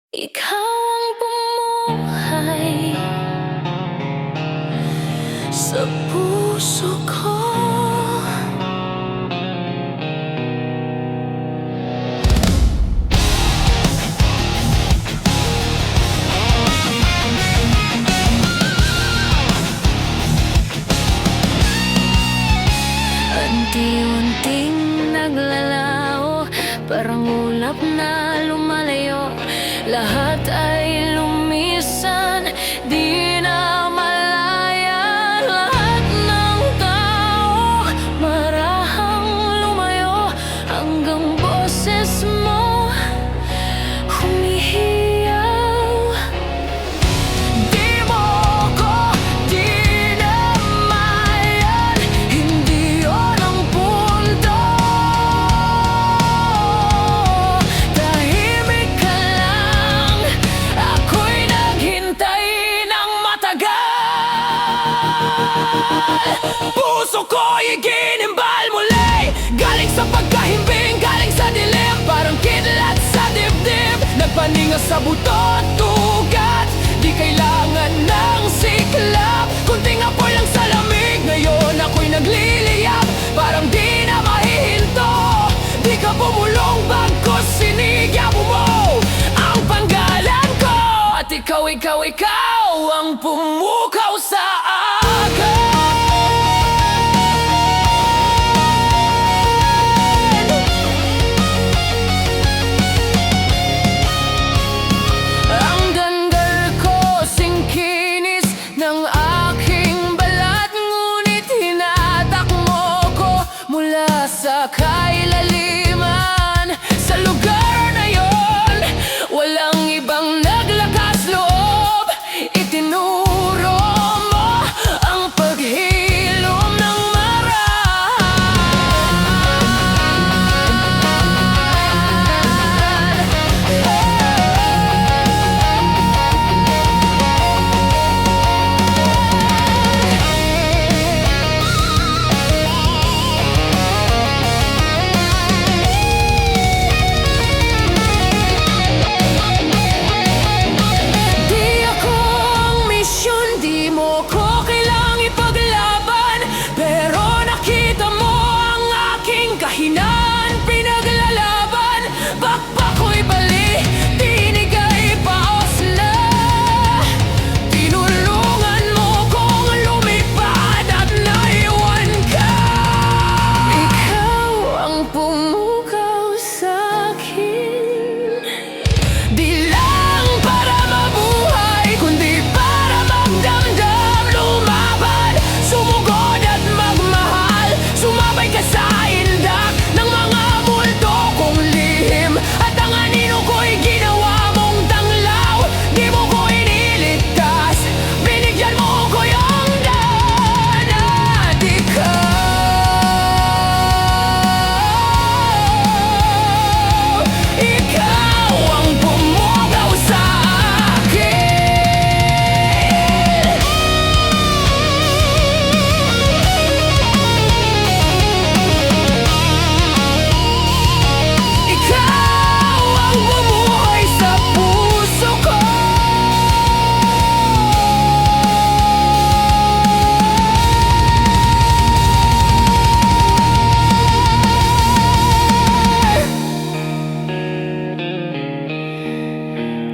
Ikaw ang bumuhay sa puso ko. Unti-unting naglalaho, parang ulap na lumalayo. Lahat ay lumisan, di na malaya. Lahat ng tao marahang lumayo, hanggang boses mo humihiyaw. Di mo ko dinamayan, hindi yun ang punto. Tahimik ka lang, ako'y naghintay ng matagal. Puso ko'y iginimbal muli, galing sa pagkahimbing, galing sa dilim. Parang kidlat sa dibdib, nagpaninga sa butot, tugat. Di kailangan ng siklab, kunting apoy lang sa lamig. Ngayon ako'y nagliliyab, parang di na mahihinto. Di ka bumulong bagkos sinigya mo ang panggalan ko. At ikaw ang pumukaw sa akin. Ang dandal ko singkinis ng aking balat, ngunit hinatak mo ko mula sa kailaliman. Sa lugar na yon, walang ibang naglakas loob. Itinuro mo ang paghilom ng Di ako ang misyon, di mo ko kailang ipaglaban. Pero nakita mo ang aking kahinaan, pinaglalaban. Bakbak ko'y bali, tinig ay paos na. Tinulungan mo kong lumipad at naiwan ka. Ikaw ang pumukaw sa'kin, di lang para mabuhay, kundi para magdamdam, lumaban, sumugod at magmahal. Sumabay ka sa indak ng mga multo kong lihim, at ang anino ko'y ginawa mong tanglaw. Di mo ko iniligtas, binigyan mo ko yung daan. At ikaw ang pumukaw sa akin. Ikaw ang bumuhay sa puso ko.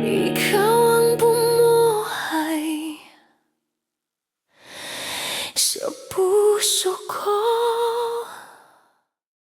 Ikaw ang bumuhay sa puso ko.